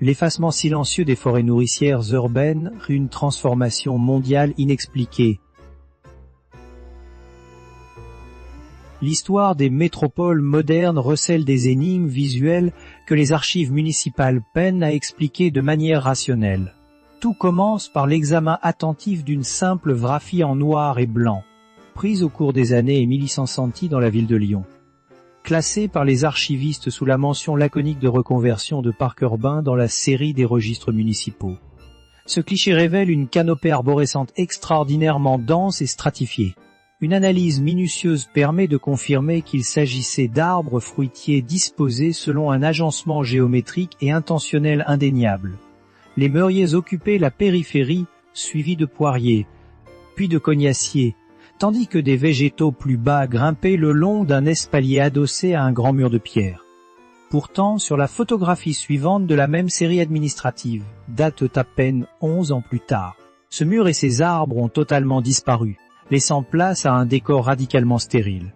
L'effacement silencieux des forêts nourricières urbaines, une transformation mondiale inexpliquée. L'histoire des métropoles modernes recèle des énigmes visuelles que les archives municipales peinent à expliquer de manière rationnelle. Tout commence par l'examen attentif d'une simple graphie en noir et blanc, prise au cours des années 1160 dans la ville de Lyon. Classée par les archivistes sous la mention laconique de reconversion de parc urbain dans la série des registres municipaux. Ce cliché révèle une canopée arborescente extraordinairement dense et stratifiée. Une analyse minutieuse permet de confirmer qu'il s'agissait d'arbres fruitiers disposés selon un agencement géométrique et intentionnel indéniable. Les mûriers occupaient la périphérie, suivis de poiriers, puis de cognaciers, tandis que des végétaux plus bas grimpaient le long d'un espalier adossé à un grand mur de pierre. Pourtant, sur la photographie suivante de la même série administrative, date à peine 11 ans plus tard, ce mur et ses arbres ont totalement disparu, laissant place à un décor radicalement stérile.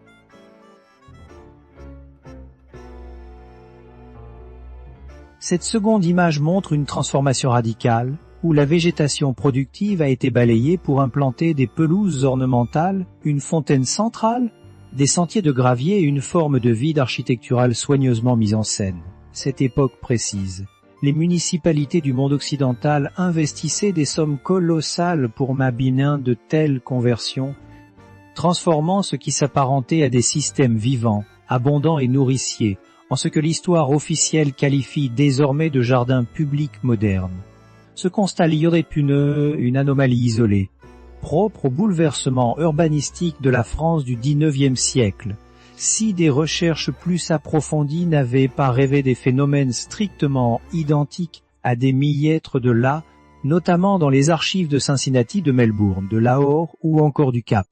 Cette seconde image montre une transformation radicale, où la végétation productive a été balayée pour implanter des pelouses ornementales, une fontaine centrale, des sentiers de gravier et une forme de vide architectural soigneusement mise en scène. Cette époque précise. Les municipalités du monde occidental investissaient des sommes colossales pour m'abiner de telles conversions, transformant ce qui s'apparentait à des systèmes vivants, abondants et nourriciers, en ce que l'histoire officielle qualifie désormais de jardins publics modernes. Ce constat lirait une anomalie isolée, propre au bouleversement urbanistique de la France du XIXe siècle, si des recherches plus approfondies n'avaient pas rêvé des phénomènes strictement identiques à des millimètres de là, notamment dans les archives de Cincinnati, de Melbourne, de Lahore ou encore du Cap.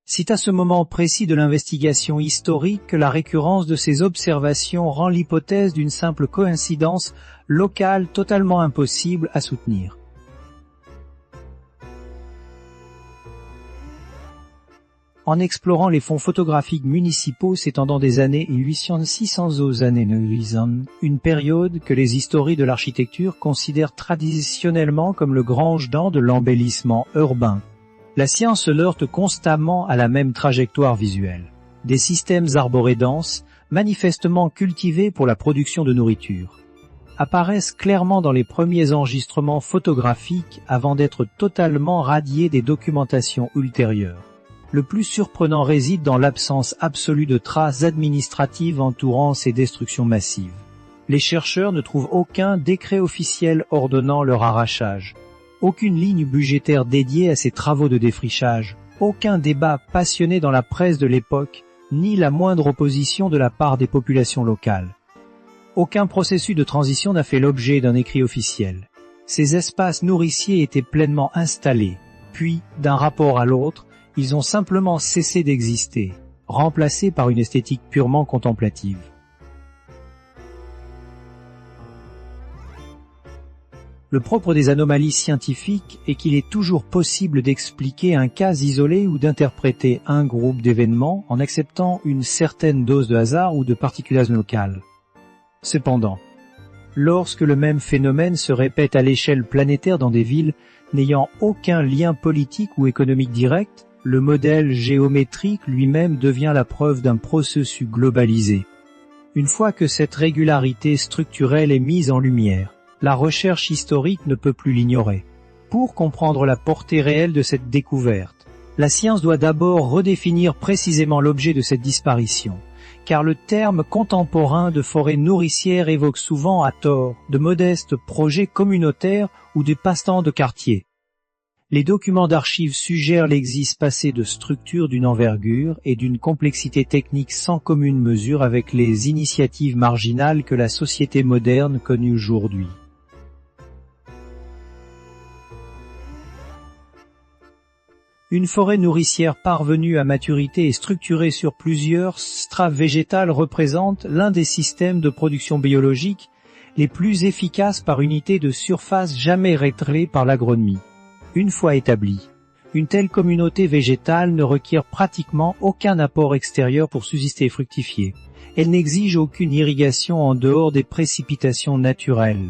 C'est à ce moment précis de l'investigation historique que la récurrence de ces observations rend l'hypothèse d'une simple coïncidence locale totalement impossible à soutenir. En explorant les fonds photographiques municipaux s'étendant des années 1600 aux années 900, une période que les historiens de l'architecture considèrent traditionnellement comme le grand âge de l'embellissement urbain, la science se heurte constamment à la même trajectoire visuelle. Des systèmes arborés denses, manifestement cultivés pour la production de nourriture, apparaissent clairement dans les premiers enregistrements photographiques avant d'être totalement radiés des documentations ultérieures. Le plus surprenant réside dans l'absence absolue de traces administratives entourant ces destructions massives. Les chercheurs ne trouvent aucun décret officiel ordonnant leur arrachage, aucune ligne budgétaire dédiée à ces travaux de défrichage, aucun débat passionné dans la presse de l'époque, ni la moindre opposition de la part des populations locales. Aucun processus de transition n'a fait l'objet d'un écrit officiel. Ces espaces nourriciers étaient pleinement installés, puis, d'un rapport à l'autre, ils ont simplement cessé d'exister, remplacés par une esthétique purement contemplative. Le propre des anomalies scientifiques est qu'il est toujours possible d'expliquer un cas isolé ou d'interpréter un groupe d'événements en acceptant une certaine dose de hasard ou de particularisme local. Cependant, lorsque le même phénomène se répète à l'échelle planétaire dans des villes n'ayant aucun lien politique ou économique direct, le modèle géométrique lui-même devient la preuve d'un processus globalisé. Une fois que cette régularité structurelle est mise en lumière, la recherche historique ne peut plus l'ignorer. Pour comprendre la portée réelle de cette découverte, la science doit d'abord redéfinir précisément l'objet de cette disparition, car le terme contemporain de forêt nourricière évoque souvent à tort de modestes projets communautaires ou des passe-temps de quartier. Les documents d'archives suggèrent l'existence passée de structures d'une envergure et d'une complexité technique sans commune mesure avec les initiatives marginales que la société moderne connaît aujourd'hui. Une forêt nourricière parvenue à maturité et structurée sur plusieurs strates végétales représente l'un des systèmes de production biologique les plus efficaces par unité de surface jamais réglés par l'agronomie. Une fois établie, une telle communauté végétale ne requiert pratiquement aucun apport extérieur pour subsister et fructifier. Elle n'exige aucune irrigation en dehors des précipitations naturelles.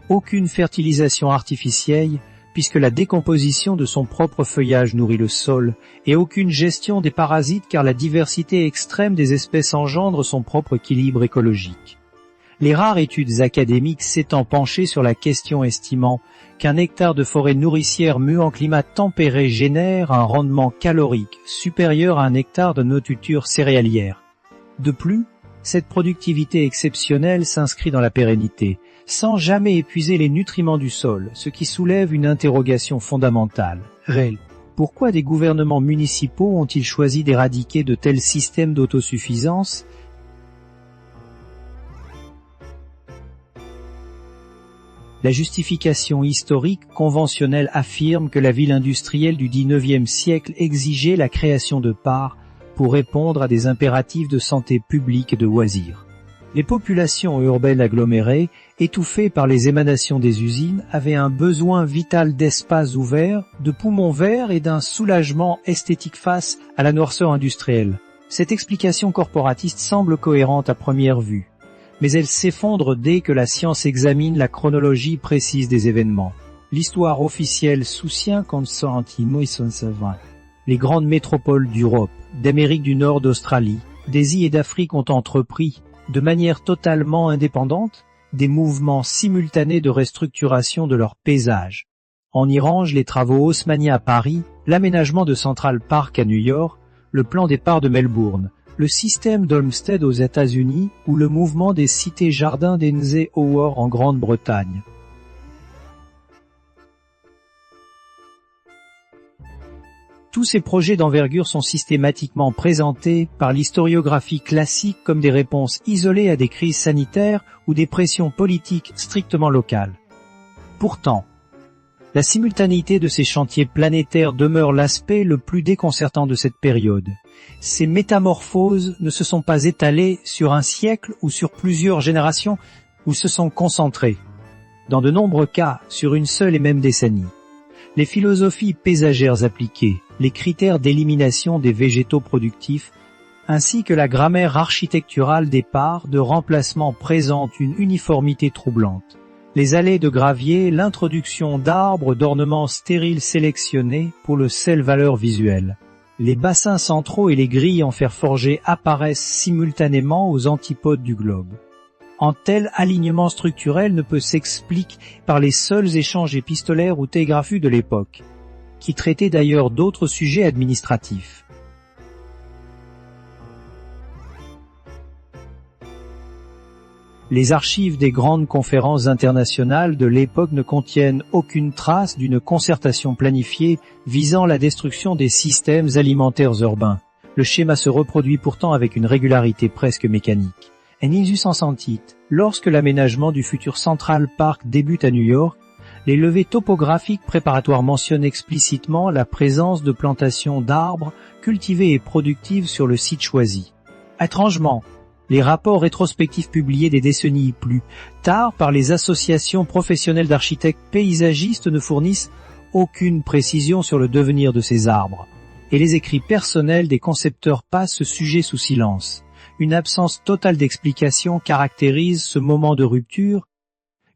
Aucune fertilisation artificielle, puisque la décomposition de son propre feuillage nourrit le sol, et aucune gestion des parasites car la diversité extrême des espèces engendre son propre équilibre écologique. Les rares études académiques s'étant penchées sur la question estimant qu'un hectare de forêt nourricière mue en climat tempéré génère un rendement calorique supérieur à un hectare de nourriture céréalière. De plus, cette productivité exceptionnelle s'inscrit dans la pérennité, sans jamais épuiser les nutriments du sol, ce qui soulève une interrogation fondamentale. Réelle. Pourquoi des gouvernements municipaux ont-ils choisi d'éradiquer de tels systèmes d'autosuffisance ? La justification historique conventionnelle affirme que la ville industrielle du XIXe siècle exigeait la création de parcs pour répondre à des impératifs de santé publique et de loisirs. Les populations urbaines agglomérées, étouffées par les émanations des usines, avaient un besoin vital d'espaces ouverts, de poumons verts et d'un soulagement esthétique face à la noirceur industrielle. Cette explication corporatiste semble cohérente à première vue, mais elle s'effondre dès que la science examine la chronologie précise des événements. L'histoire officielle soutient Constantino et son savant. Les grandes métropoles d'Europe, d'Amérique du Nord, d'Australie, d'Asie et d'Afrique ont entrepris, de manière totalement indépendante, des mouvements simultanés de restructuration de leur paysage. On y range les travaux haussmanniens à Paris, l'aménagement de Central Park à New York, le plan des parcs de Melbourne, le système d'Olmsted aux États-Unis ou le mouvement des cités-jardins d'Eisenhower en Grande-Bretagne. Tous ces projets d'envergure sont systématiquement présentés par l'historiographie classique comme des réponses isolées à des crises sanitaires ou des pressions politiques strictement locales. Pourtant, la simultanéité de ces chantiers planétaires demeure l'aspect le plus déconcertant de cette période. Ces métamorphoses ne se sont pas étalées sur un siècle ou sur plusieurs générations, ou se sont concentrées, dans de nombreux cas, sur une seule et même décennie. Les philosophies paysagères appliquées, les critères d'élimination des végétaux productifs, ainsi que la grammaire architecturale des parts de remplacement présentent une uniformité troublante. Les allées de gravier, l'introduction d'arbres d'ornements stériles sélectionnés pour le seul valeur visuelle. Les bassins centraux et les grilles en fer forgé apparaissent simultanément aux antipodes du globe. En tel alignement structurel ne peut s'expliquer par les seuls échanges épistolaires ou télégraphiques de l'époque, qui traitaient d'ailleurs d'autres sujets administratifs. Les archives des grandes conférences internationales de l'époque ne contiennent aucune trace d'une concertation planifiée visant la destruction des systèmes alimentaires urbains. Le schéma se reproduit pourtant avec une régularité presque mécanique. En 1868, lorsque l'aménagement du futur Central Park débute à New York, les levées topographiques préparatoires mentionnent explicitement la présence de plantations d'arbres cultivés et productives sur le site choisi. Étrangement, les rapports rétrospectifs publiés des décennies plus tard par les associations professionnelles d'architectes paysagistes ne fournissent aucune précision sur le devenir de ces arbres, et les écrits personnels des concepteurs passent ce sujet sous silence. Une absence totale d'explication caractérise ce moment de rupture,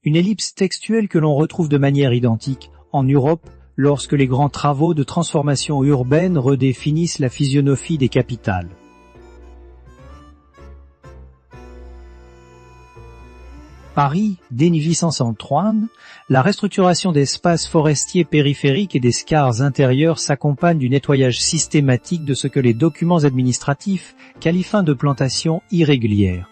une ellipse textuelle que l'on retrouve de manière identique en Europe lorsque les grands travaux de transformation urbaine redéfinissent la physionomie des capitales. Paris, dès 1863, la restructuration d'espaces forestiers périphériques et des scares intérieurs s'accompagne du nettoyage systématique de ce que les documents administratifs qualifient de plantations irrégulières.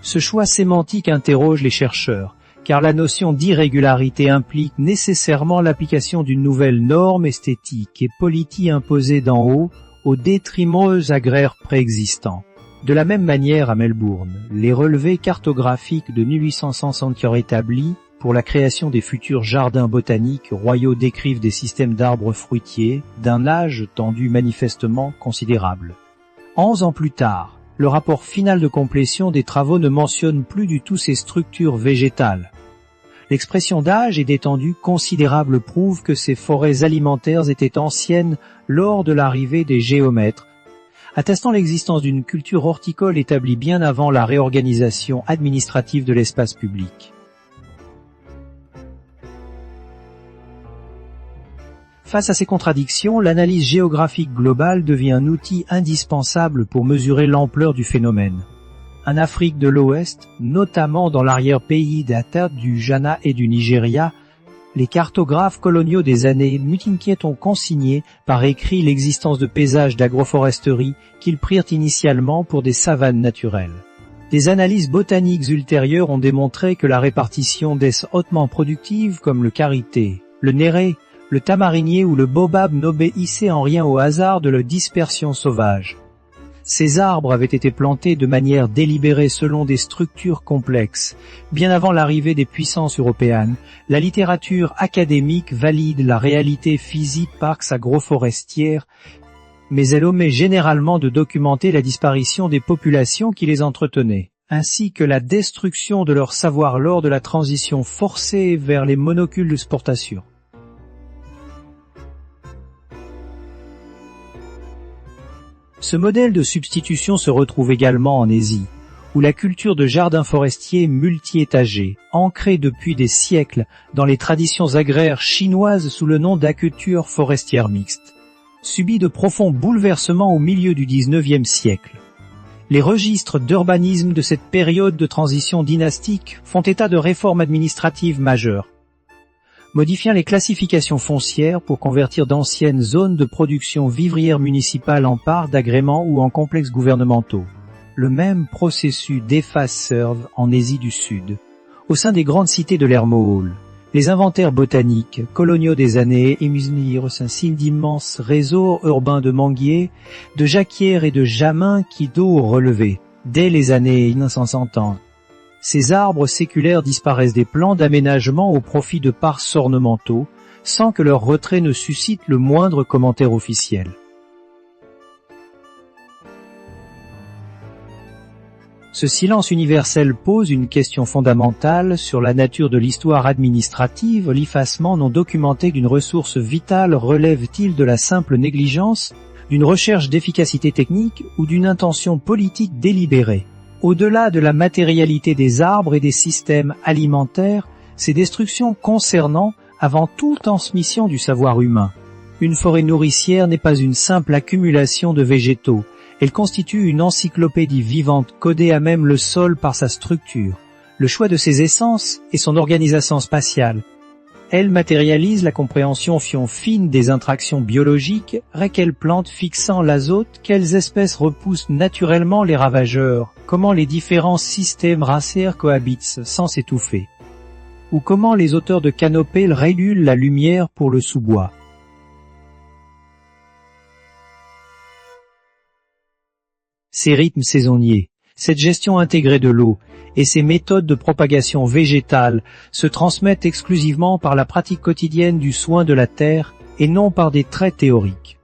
Ce choix sémantique interroge les chercheurs, car la notion d'irrégularité implique nécessairement l'application d'une nouvelle norme esthétique et politique imposée d'en haut au détriment des agraires préexistants. De la même manière à Melbourne, les relevés cartographiques de 1860 qui ont établi, pour la création des futurs jardins botaniques royaux décrivent des systèmes d'arbres fruitiers d'un âge tendu manifestement considérable. 11 ans plus tard, le rapport final de complétion des travaux ne mentionne plus du tout ces structures végétales. L'expression d'âge et d'étendue considérable prouve que ces forêts alimentaires étaient anciennes lors de l'arrivée des géomètres, attestant l'existence d'une culture horticole établie bien avant la réorganisation administrative de l'espace public. Face à ces contradictions, l'analyse géographique globale devient un outil indispensable pour mesurer l'ampleur du phénomène. En Afrique de l'Ouest, notamment dans l'arrière-pays d'Atta, du Ghana et du Nigeria, les cartographes coloniaux des années Mutinkiet ont consigné par écrit l'existence de paysages d'agroforesterie qu'ils prirent initialement pour des savanes naturelles. Des analyses botaniques ultérieures ont démontré que la répartition d'espèces hautement productives comme le karité, le néré, le tamarinier ou le baobab n'obéissait en rien au hasard de leur dispersion sauvage. Ces arbres avaient été plantés de manière délibérée selon des structures complexes. Bien avant l'arrivée des puissances européennes, la littérature académique valide la réalité physique parcs agroforestières, mais elle omet généralement de documenter la disparition des populations qui les entretenaient, ainsi que la destruction de leur savoir lors de la transition forcée vers les monocules d'exportation. Ce modèle de substitution se retrouve également en Asie, où la culture de jardins forestiers multi-étagés, ancrée depuis des siècles dans les traditions agraires chinoises sous le nom d'aculture forestière mixte, subit de profonds bouleversements au milieu du XIXe siècle. Les registres d'urbanisme de cette période de transition dynastique font état de réformes administratives majeures, modifiant les classifications foncières pour convertir d'anciennes zones de production vivrière municipale en parts d'agréments ou en complexes gouvernementaux. Le même processus d'efface-serve en Asie du Sud. Au sein des grandes cités de l'ère Moghole, les inventaires botaniques, coloniaux des années, émunirent un signe d'immenses réseaux urbains de manguiers, de jacquières et de jamins qui d'eau relevaient, dès les années 1950. Ces arbres séculaires disparaissent des plans d'aménagement au profit de parcs ornementaux, sans que leur retrait ne suscite le moindre commentaire officiel. Ce silence universel pose une question fondamentale sur la nature de l'histoire administrative. L'effacement non documenté d'une ressource vitale relève-t-il de la simple négligence, d'une recherche d'efficacité technique ou d'une intention politique délibérée? Au-delà de la matérialité des arbres et des systèmes alimentaires, ces destructions concernant avant tout transmission du savoir humain. Une forêt nourricière n'est pas une simple accumulation de végétaux, elle constitue une encyclopédie vivante codée à même le sol par sa structure, le choix de ses essences et son organisation spatiale. Elle matérialise la compréhension fine des interactions biologiques, quelles plantes fixant l'azote, quelles espèces repoussent naturellement les ravageurs, comment les différents systèmes racinaires cohabitent sans s'étouffer, ou comment les auteurs de canopées régulent la lumière pour le sous-bois. Ces rythmes saisonniers, cette gestion intégrée de l'eau, et ces méthodes de propagation végétale se transmettent exclusivement par la pratique quotidienne du soin de la terre et non par des traits théoriques.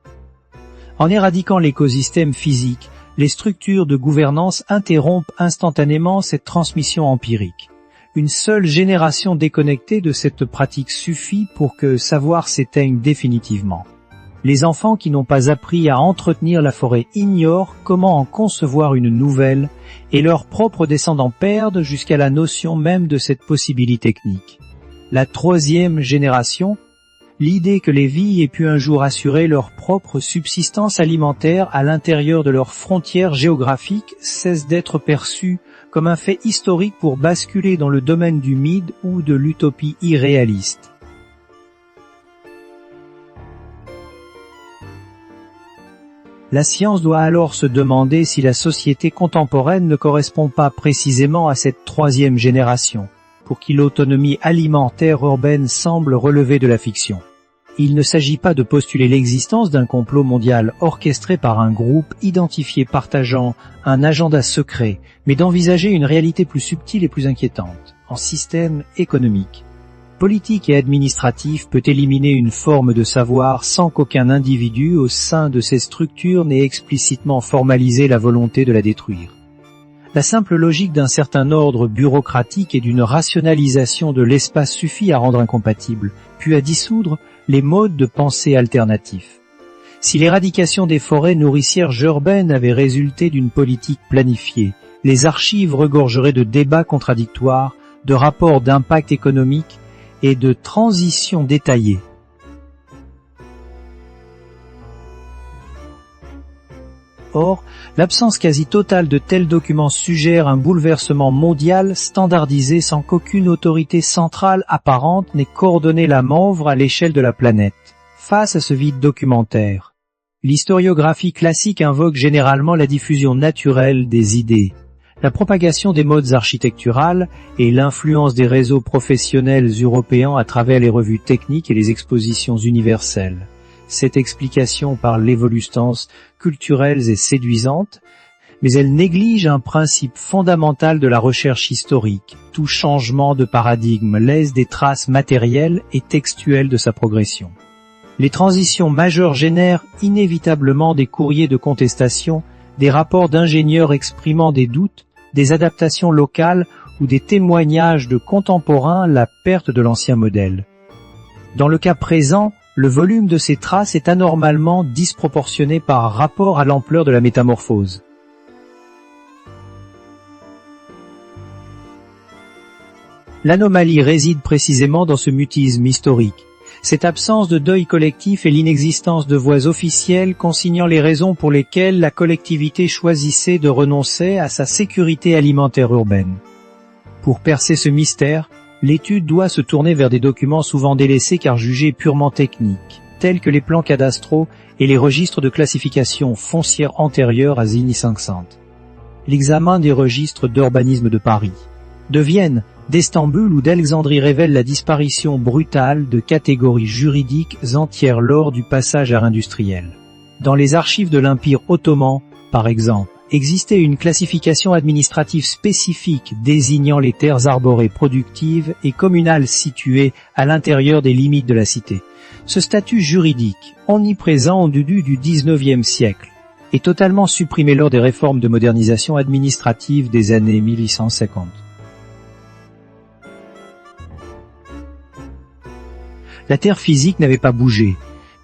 En éradiquant l'écosystème physique, les structures de gouvernance interrompent instantanément cette transmission empirique. Une seule génération déconnectée de cette pratique suffit pour que savoir s'éteigne définitivement. Les enfants qui n'ont pas appris à entretenir la forêt ignorent comment en concevoir une nouvelle, et leurs propres descendants perdent jusqu'à la notion même de cette possibilité technique. La troisième génération, l'idée que les vies aient pu un jour assurer leur propre subsistance alimentaire à l'intérieur de leurs frontières géographiques, cesse d'être perçue comme un fait historique pour basculer dans le domaine du mythe ou de l'utopie irréaliste. La science doit alors se demander si la société contemporaine ne correspond pas précisément à cette troisième génération, pour qui l'autonomie alimentaire urbaine semble relever de la fiction. Il ne s'agit pas de postuler l'existence d'un complot mondial orchestré par un groupe identifié partageant un agenda secret, mais d'envisager une réalité plus subtile et plus inquiétante, en système économique, politique et administratif peut éliminer une forme de savoir sans qu'aucun individu au sein de ces structures n'ait explicitement formalisé la volonté de la détruire. La simple logique d'un certain ordre bureaucratique et d'une rationalisation de l'espace suffit à rendre incompatibles, puis à dissoudre les modes de pensée alternatifs. Si l'éradication des forêts nourricières urbaines avait résulté d'une politique planifiée, les archives regorgeraient de débats contradictoires, de rapports d'impact économique et de transitions détaillées. Or, l'absence quasi totale de tels documents suggère un bouleversement mondial standardisé sans qu'aucune autorité centrale apparente n'ait coordonné la manœuvre à l'échelle de la planète. Face à ce vide documentaire, l'historiographie classique invoque généralement la diffusion naturelle des idées, la propagation des modes architecturales et l'influence des réseaux professionnels européens à travers les revues techniques et les expositions universelles. Cette explication par l'évolutions culturelles est séduisante, mais elle néglige un principe fondamental de la recherche historique. Tout changement de paradigme laisse des traces matérielles et textuelles de sa progression. Les transitions majeures génèrent inévitablement des courriers de contestation, des rapports d'ingénieurs exprimant des doutes, des adaptations locales ou des témoignages de contemporains la perte de l'ancien modèle. Dans le cas présent, le volume de ces traces est anormalement disproportionné par rapport à l'ampleur de la métamorphose. L'anomalie réside précisément dans ce mutisme historique. Cette absence de deuil collectif et l'inexistence de voix officielles consignant les raisons pour lesquelles la collectivité choisissait de renoncer à sa sécurité alimentaire urbaine. Pour percer ce mystère, l'étude doit se tourner vers des documents souvent délaissés car jugés purement techniques, tels que les plans cadastraux et les registres de classification foncière antérieurs à 1500. L'examen des registres d'urbanisme de Paris, de Vienne, d'Istanbul ou d'Alexandrie révèle la disparition brutale de catégories juridiques entières lors du passage à l'industriel. Dans les archives de l'Empire ottoman, par exemple, existait une classification administrative spécifique désignant les terres arborées productives et communales situées à l'intérieur des limites de la cité. Ce statut juridique, omniprésent au début du XIXe siècle, est totalement supprimé lors des réformes de modernisation administrative des années 1850. La terre physique n'avait pas bougé,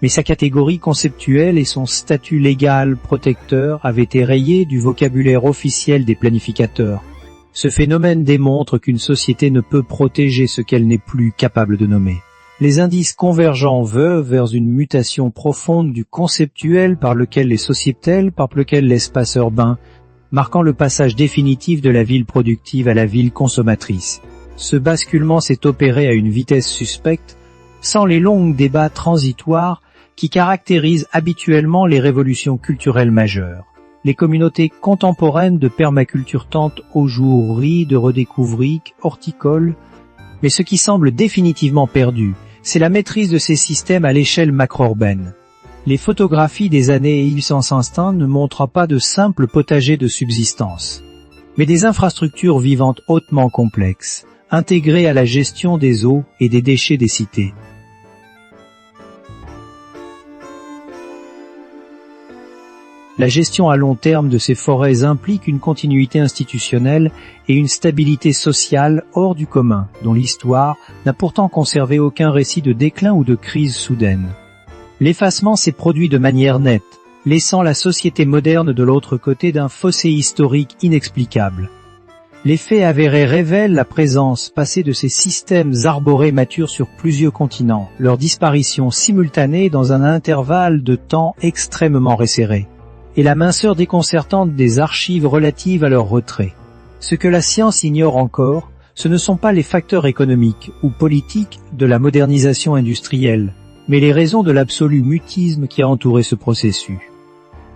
mais sa catégorie conceptuelle et son statut légal protecteur avaient été rayés du vocabulaire officiel des planificateurs. Ce phénomène démontre qu'une société ne peut protéger ce qu'elle n'est plus capable de nommer. Les indices convergents veulent vers une mutation profonde du conceptuel par lequel les sociétales, par lequel l'espace urbain, marquant le passage définitif de la ville productive à la ville consommatrice. Ce basculement s'est opéré à une vitesse suspecte, sans les longs débats transitoires qui caractérisent habituellement les révolutions culturelles majeures. Les communautés contemporaines de permaculture tentent aujourd'hui de redécouvrir horticole, mais ce qui semble définitivement perdu, c'est la maîtrise de ces systèmes à l'échelle macro-urbaine. Les photographies des années 1800 ne montrent pas de simples potagers de subsistance, mais des infrastructures vivantes hautement complexes, intégrées à la gestion des eaux et des déchets des cités. La gestion à long terme de ces forêts implique une continuité institutionnelle et une stabilité sociale hors du commun, dont l'histoire n'a pourtant conservé aucun récit de déclin ou de crise soudaine. L'effacement s'est produit de manière nette, laissant la société moderne de l'autre côté d'un fossé historique inexplicable. Les faits avérés révèlent la présence passée de ces systèmes arborés matures sur plusieurs continents, leur disparition simultanée dans un intervalle de temps extrêmement resserré, et la minceur déconcertante des archives relatives à leur retrait. Ce que la science ignore encore, ce ne sont pas les facteurs économiques ou politiques de la modernisation industrielle, mais les raisons de l'absolu mutisme qui a entouré ce processus.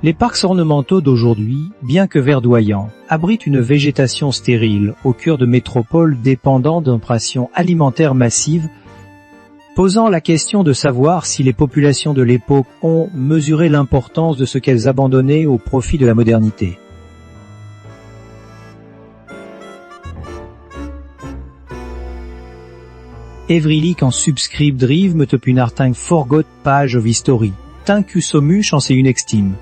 Les parcs ornementaux d'aujourd'hui, bien que verdoyants, abritent une végétation stérile au cœur de métropoles dépendant d'une pression alimentaire massive, posant la question de savoir si les populations de l'époque ont mesuré l'importance de ce qu'elles abandonnaient au profit de la modernité. Evrilik en subscribe drive me top une arting forgot page of history. Tincu somuch en c'est une extime.